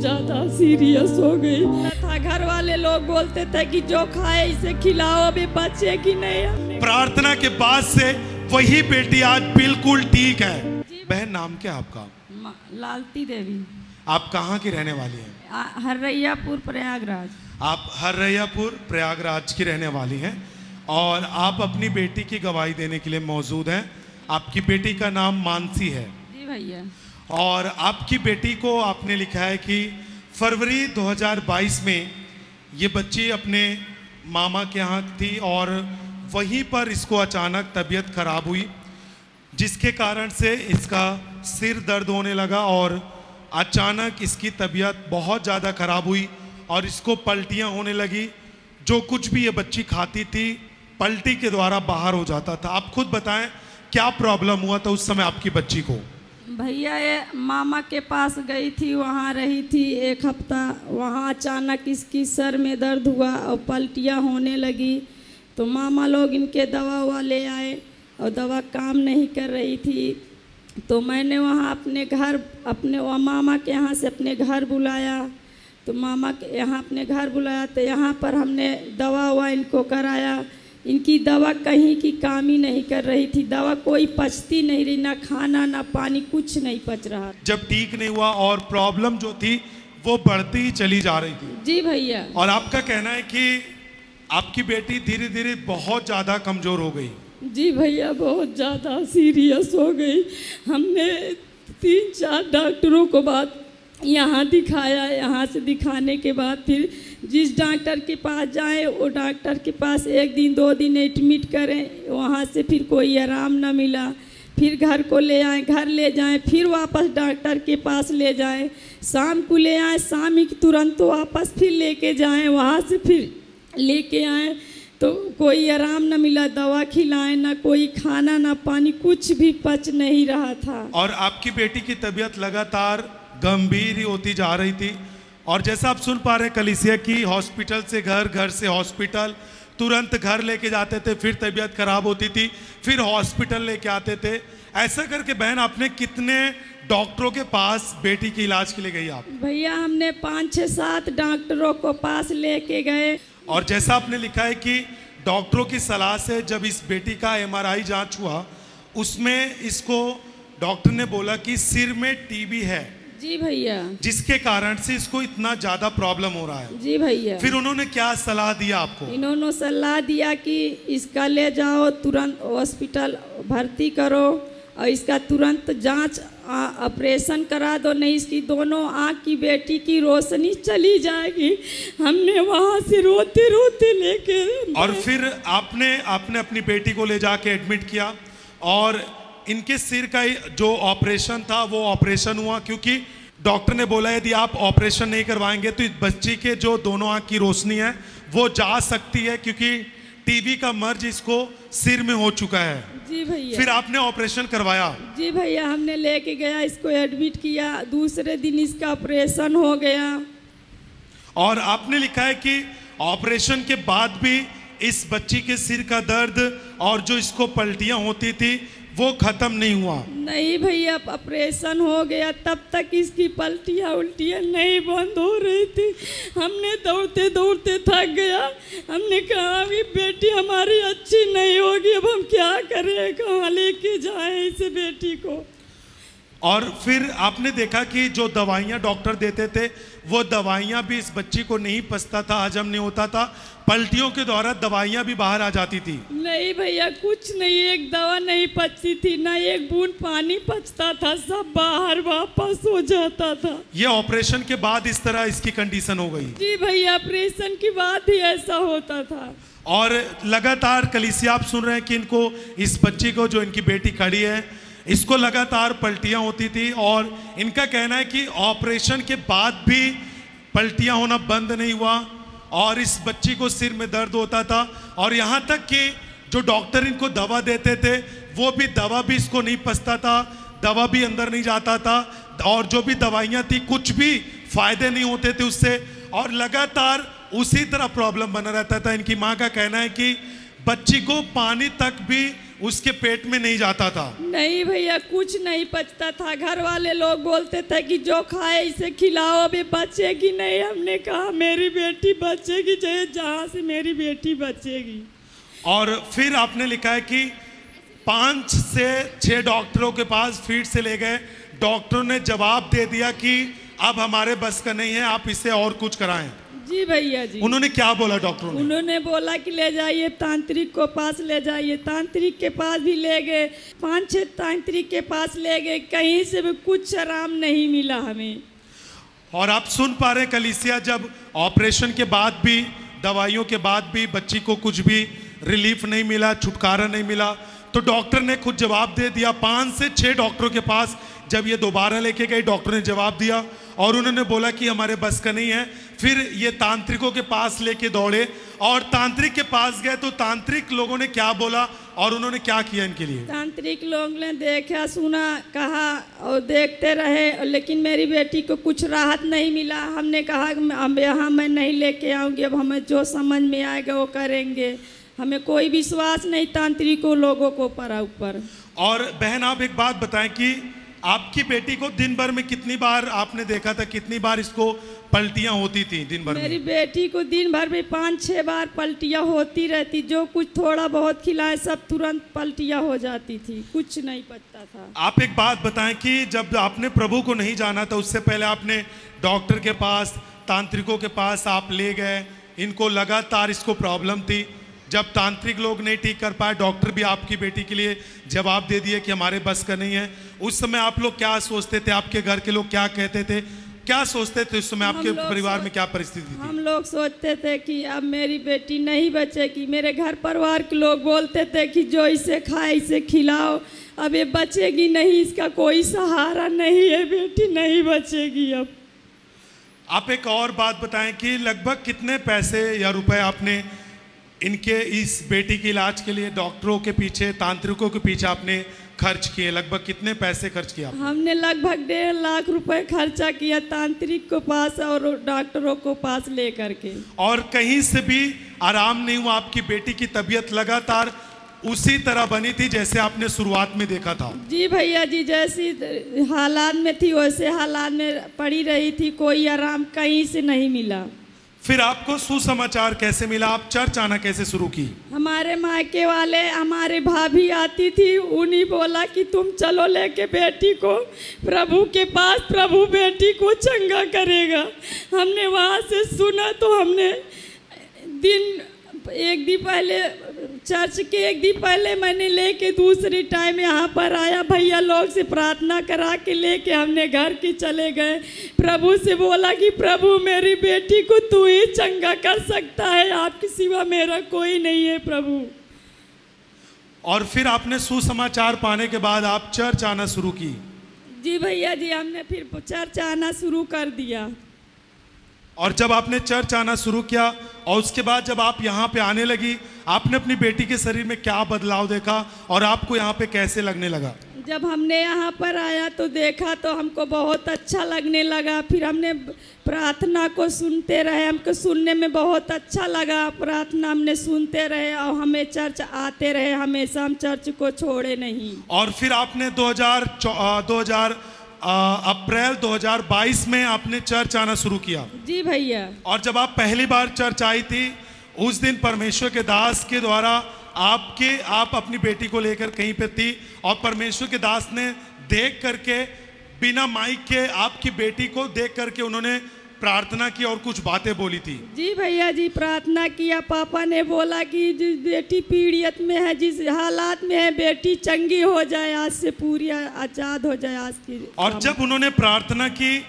ज़्यादा सीरियस हो गई था। घर वाले लोग बोलते थे कि जो खाए इसे खिलाओ, अभी बचे कि नहीं। प्रार्थना के बाद से वही बेटी आज बिल्कुल ठीक है। बहन नाम क्या आपका? लालती देवी। आप कहाँ की रहने वाली हैं? हररैयापुर प्रयागराज। आप हररैयापुर प्रयागराज की रहने वाली हैं और आप अपनी बेटी की गवाही देने के लिए मौजूद हैं। आपकी बेटी का नाम मानसी है। जी भैया। और आपकी बेटी को आपने लिखा है कि फरवरी 2022 में ये बच्ची अपने मामा के यहाँ थी और वहीं पर इसको अचानक तबीयत खराब हुई, जिसके कारण से इसका सिर दर्द होने लगा और अचानक इसकी तबीयत बहुत ज़्यादा खराब हुई और इसको पलटियाँ होने लगी। जो कुछ भी ये बच्ची खाती थी पलटी के द्वारा बाहर हो जाता था। आप खुद बताएं क्या प्रॉब्लम हुआ था उस समय आपकी बच्ची को? भैया ये मामा के पास गई थी, वहाँ रही थी 1 हफ्ता। वहाँ अचानक इसकी सर में दर्द हुआ और पलटियाँ होने लगी, तो मामा लोग इनके दवा ववा ले आए और दवा काम नहीं कर रही थी। तो मैंने वहाँ अपने मामा के यहाँ से अपने घर बुलाया, तो मामा के यहाँ अपने घर बुलाया तो यहाँ पर हमने दवा ववा इनको कराया। इनकी दवा कहीं की काम ही नहीं कर रही थी, दवा कोई पचती नहीं रही, ना खाना ना पानी कुछ नहीं पच रहा। जब ठीक नहीं हुआ और प्रॉब्लम जो थी वो बढ़ती ही चली जा रही थी। जी भैया। और आपका कहना है कि आपकी बेटी धीरे धीरे बहुत ज़्यादा कमज़ोर हो गई? जी भैया, बहुत ज़्यादा सीरियस हो गई। हमने 3-4 डॉक्टरों को बात यहाँ दिखाया, यहाँ से दिखाने के बाद फिर जिस डॉक्टर के पास जाएं वो डॉक्टर के पास 1 दिन 2 दिन एडमिट करें, वहाँ से फिर कोई आराम न मिला। फिर घर को ले आए, घर ले जाएं, फिर वापस डॉक्टर के पास ले जाएं, शाम को ले आए, शाम ही तुरंत वापस फिर लेके जाएं, वहाँ से फिर लेके आए तो कोई आराम न मिला। दवा खिलाएं, ना कोई खाना ना पानी, कुछ भी पच नहीं रहा था। और आपकी बेटी की तबीयत लगातार गंभीर ही होती जा रही थी और जैसा आप सुन पा रहे कलीसिया की हॉस्पिटल से घर, घर से हॉस्पिटल, तुरंत घर लेके जाते थे, फिर तबीयत खराब होती थी, फिर हॉस्पिटल लेके आते थे। ऐसा करके बहन आपने कितने डॉक्टरों के पास बेटी के इलाज के लिए गई आप? भैया हमने 5-6-7 डॉक्टरों को पास लेके गए। और जैसा आपने लिखा है कि डॉक्टरों की सलाह से जब इस बेटी का MRI जांच हुआ उसमें इसको डॉक्टर ने बोला कि सिर में टीबी है। जी भैया। जिसके कारण से इसको इतना ज्यादा प्रॉब्लम हो रहा है। जी भैया। फिर उन्होंने क्या सलाह दिया आपको? इन्होंने सलाह दिया कि इसका ले जाओ, तुरंत हॉस्पिटल भर्ती करो और इसका तुरंत जांच ऑपरेशन करा दो, नहीं इसकी दोनों आँख की बेटी की रोशनी चली जाएगी। हमने वहाँ से रोते रोते लेके और फिर आपने अपनी बेटी को ले जाके एडमिट किया और इनके सिर का जो ऑपरेशन था वो ऑपरेशन हुआ, क्योंकि डॉक्टर ने बोला यदि आप ऑपरेशन नहीं करवाएंगे तो इस बच्ची के जो दोनों आँख की रोशनी है वो जा सकती है, क्योंकि टीबी का मर्ज इसको सिर में हो चुका है। जी भैया। फिर आपने ऑपरेशन करवाया? जी भैया, हमने लेके गया, इसको एडमिट किया, दूसरे दिन इसका ऑपरेशन हो गया। और आपने लिखा है कि ऑपरेशन के बाद भी इस बच्ची के सिर का दर्द और जो इसको पलटियां होती थी वो खत्म नहीं हुआ? नहीं भैया, ऑपरेशन हो गया तब तक इसकी पलटियाँ उल्टियाँ नहीं बंद हो रही थी। हमने दौड़ते दौड़ते थक गया। हमने कहा अभी बेटी हमारी अच्छी नहीं होगी, अब हम क्या करें, कहाँ लेके जाएं इस बेटी को। और फिर आपने देखा कि जो दवाइयाँ डॉक्टर देते थे वो दवाइयाँ भी इस बच्ची को नहीं पचता था, हजम नहीं होता था, पलटियों के द्वारा दवाइयाँ भी बाहर आ जाती थी। नहीं भैया, कुछ नहीं, एक दवा नहीं पचती थी, ना एक बूंद पानी पचता था, सब बाहर वापस हो जाता था। ये ऑपरेशन के बाद इस तरह इसकी कंडीशन हो गई? जी भैया, ऑपरेशन के बाद ही ऐसा होता था। और लगातार कलीसिया आप सुन रहे हैं कि इनको, इस बच्ची को, जो इनकी बेटी खड़ी है, इसको लगातार पलटियां होती थी और इनका कहना है कि ऑपरेशन के बाद भी पलटियां होना बंद नहीं हुआ और इस बच्ची को सिर में दर्द होता था और यहाँ तक कि जो डॉक्टर इनको दवा देते थे वो भी दवा भी इसको नहीं पचता था, दवा भी अंदर नहीं जाता था और जो भी दवाइयाँ थी कुछ भी फायदे नहीं होते थे उससे और लगातार उसी तरह प्रॉब्लम बना रहता था। इनकी माँ का कहना है कि बच्ची को पानी तक भी उसके पेट में नहीं जाता था। नहीं भैया, कुछ नहीं पचता था। घर वाले लोग बोलते थे कि जो खाए इसे खिलाओ, अभी बचेगी नहीं। हमने कहा मेरी बेटी बचेगी, चाहे जहाँ से मेरी बेटी बचेगी। और फिर आपने लिखा है कि 5 से 6 डॉक्टरों के पास फिर से ले गए, डॉक्टरों ने जवाब दे दिया कि अब हमारे बस का नहीं है, आप इसे और कुछ कराएं। जी भैया जी। उन्होंने क्या बोला डॉक्टरों ने? उन्होंने बोला कि ले जाइए तांत्रिक को पास ले जाइए। तांत्रिक के पास भी ले गए, 5-6 तांत्रिक के पास ले गए, कहीं से भी कुछ आराम नहीं मिला हमें। और आप सुन पा रहे कलीसिया, जब ऑपरेशन के बाद भी, दवाइयों के बाद भी बच्ची को कुछ भी रिलीफ नहीं मिला, छुटकारा नहीं मिला, तो डॉक्टर ने खुद जवाब दे दिया। 5 से 6 डॉक्टरों के पास जब ये दोबारा लेके गए, डॉक्टर ने जवाब दिया और उन्होंने बोला कि हमारे बस का नहीं है। फिर ये तांत्रिकों के पास लेके दौड़े और तांत्रिक के पास गए, तो तांत्रिक लोगों ने क्या बोला और उन्होंने क्या किया इनके लिए? तांत्रिक लोग ने देखा, सुना, कहा और देखते रहे, लेकिन मेरी बेटी को कुछ राहत नहीं मिला। हमने कहा अब यहाँ मैं नहीं लेके आऊँगी, अब हमें जो समझ में आएगा वो करेंगे। हमें कोई विश्वास नहीं तांत्रिकों लोगों को ऊपर। और बहन, आप एक बात बताएं कि आपकी बेटी को दिन भर में कितनी बार आपने देखा था, कितनी बार इसको पलटियां होती थी दिन भर में? मेरी बेटी को दिन भर में 5-6 बार पलटियां होती रहती। जो कुछ थोड़ा बहुत खिलाए सब तुरंत पलटियां हो जाती थी, कुछ नहीं पचता था। आप एक बात बताएं कि जब आपने प्रभु को नहीं जाना था, उससे पहले आपने डॉक्टर के पास, तांत्रिकों के पास आप ले गए, इनको लगातार इसको प्रॉब्लम थी। जब तांत्रिक लोग नहीं ठीक कर पाए, डॉक्टर भी आपकी बेटी के लिए जवाब दे दिए कि हमारे बस का नहीं है। उस समय आप लोग क्या सोचते थे? आपके घर के लोग क्या कहते थे, क्या सोचते थे उस समय? आपके परिवार में क्या परिस्थिति थी? हम लोग सोचते थे कि अब मेरी बेटी नहीं बचेगी। मेरे घर परिवार के लोग बोलते थे कि जो इसे खाए इसे खिलाओ, अब ये बचेगी नहीं, इसका कोई सहारा नहीं है, बेटी नहीं बचेगी अब। आप एक और बात बताएं कि लगभग कितने पैसे या रुपए आपने इनके इस बेटी के इलाज के लिए डॉक्टरों के पीछे, तांत्रिकों के पीछे आपने खर्च किए? लगभग कितने पैसे खर्च किया? हमने लगभग 1.5 लाख रुपए खर्चा किया तांत्रिक को पास और डॉक्टरों को पास ले करके। और कहीं से भी आराम नहीं हुआ? आपकी बेटी की तबीयत लगातार उसी तरह बनी थी जैसे आपने शुरुआत में देखा था? जी भैया जी, जैसी हालात में थी वैसे हालात में पड़ी रही थी, कोई आराम कहीं से नहीं मिला। फिर आपको सुसमाचार कैसे मिला? आप चर्च आना कैसे शुरू की? हमारे मायके वाले, हमारे भाभी आती थी, उन्हीं बोला कि तुम चलो लेके बेटी को प्रभु के पास, प्रभु बेटी को चंगा करेगा। हमने वहाँ से सुना तो हमने एक दिन पहले, चर्च के एक दिन पहले मैंने लेके दूसरी टाइम यहाँ पर आया, भैया लोग से प्रार्थना करा के लेके हमने घर की चले गए। प्रभु से बोला कि प्रभु मेरी बेटी को तू ही चंगा कर सकता है, आपके सिवा मेरा कोई नहीं है प्रभु। और फिर आपने सुसमाचार पाने के बाद आप चर्च आना शुरू की? जी भैया जी, हमने फिर चर्च आना शुरू कर दिया। और जब आपने चर्च आना शुरू किया और उसके बाद जब आप यहाँ पे आने लगी, आपने अपनी बेटी के शरीर में क्या बदलाव देखा और आपको यहाँ पे कैसे लगने लगा? जब हमने यहाँ पर आया तो देखा तो हमको बहुत अच्छा लगने लगा। फिर हमने प्रार्थना को सुनते रहे, हमको सुनने में बहुत अच्छा लगा। प्रार्थना हमने सुनते रहे और हमें चर्च आते रहे, हमेशा हम चर्च को छोड़े नहीं। और फिर आपने अप्रैल 2022 में आपने चर्च आना शुरू किया? जी भैया। और जब आप पहली बार चर्च आई थी, उस दिन परमेश्वर के दास के द्वारा आप अपनी बेटी को लेकर कहीं पे थी और परमेश्वर के दास ने देख करके, बिना माइक के आपकी बेटी को देख करके उन्होंने प्रार्थना की और कुछ बातें बोली थी। जी भैया जी, प्रार्थना किया। पापा ने बोला कि जिस बेटी पीड़ित में है, जिस हालात में है, बेटी चंगी हो जाए, आज से पूरी आजाद हो जाए आज की। और जब उन्होंने प्रार्थना की,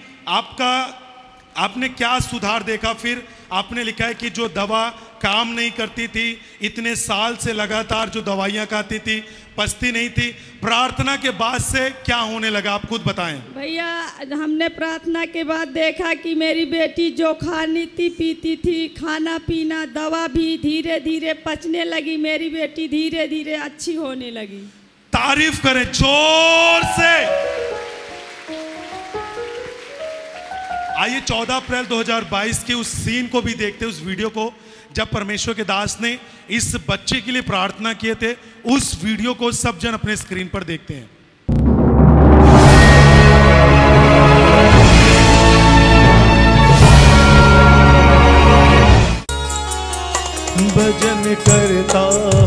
आपने क्या सुधार देखा? फिर आपने लिखा है कि जो दवा काम नहीं करती थी, इतने साल से लगातार जो दवाइयाँ खाती थी, पचती नहीं थी, प्रार्थना के बाद से क्या होने लगा? आप खुद बताएं। भैया, हमने प्रार्थना के बाद देखा कि मेरी बेटी जो खानी थी, पीती थी, खाना पीना, दवा भी धीरे धीरे पचने लगी। मेरी बेटी धीरे धीरे अच्छी होने लगी। तारीफ करें जोर से। आइए 14 अप्रैल 2022 के उस सीन को भी देखते हैं, उस वीडियो को, जब परमेश्वर के दास ने इस बच्चे के लिए प्रार्थना किए थे। उस वीडियो को सब जन अपने स्क्रीन पर देखते हैं। भजन करता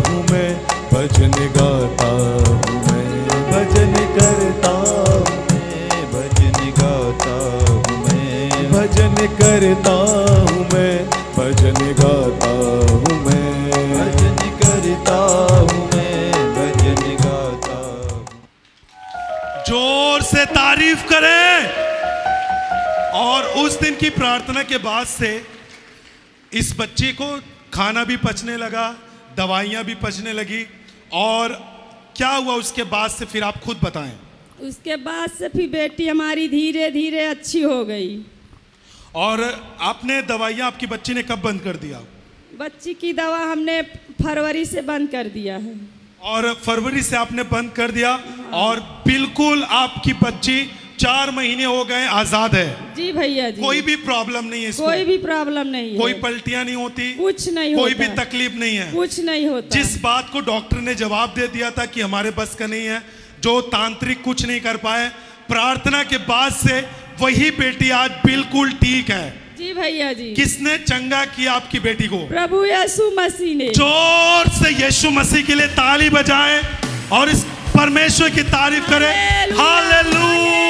हूँ मैं, भजन गाता हूँ मैं, भजन करता हूँ मैं, भजन गाता हूँ मैं, भजन करता हूँ मैं, भजन गाता हूँ मैं, भजन करता हूँ मैं, भजन गाता हूँ। जोर से तारीफ करें। और उस दिन की प्रार्थना के बाद से इस बच्चे को खाना भी पचने लगा, दवाइयाँ भी पचने लगी। और क्या हुआ उसके बाद से, फिर आप खुद बताएं। उसके बाद से फिर बेटी हमारी धीरे धीरे अच्छी हो गई। और आपने दवाइयाँ आपकी बच्ची ने कब बंद कर दिया? बच्ची की दवा हमने फरवरी से बंद कर दिया है। और फरवरी से आपने बंद कर दिया। और बिल्कुल आपकी बच्ची 4 महीने हो गए आजाद है। जी भैया जी। कोई भी प्रॉब्लम नहीं है इसको? कोई भी प्रॉब्लम नहीं है। कोई पलटियां नहीं होती? कुछ नहीं कोई होता। भी तकलीफ नहीं है? कुछ नहीं होता। जिस बात को डॉक्टर ने जवाब दे दिया था कि हमारे बस का नहीं है, जो तांत्रिक कुछ नहीं कर पाए, प्रार्थना के बाद से वही बेटी आज बिल्कुल ठीक है। जी भैया जी। किसने चंगा किया आपकी बेटी को? प्रभु यीशु मसीह ने। जोर से यीशु मसीह के लिए ताली बजाएं और इस परमेश्वर की तारीफ करें। हालेलुया।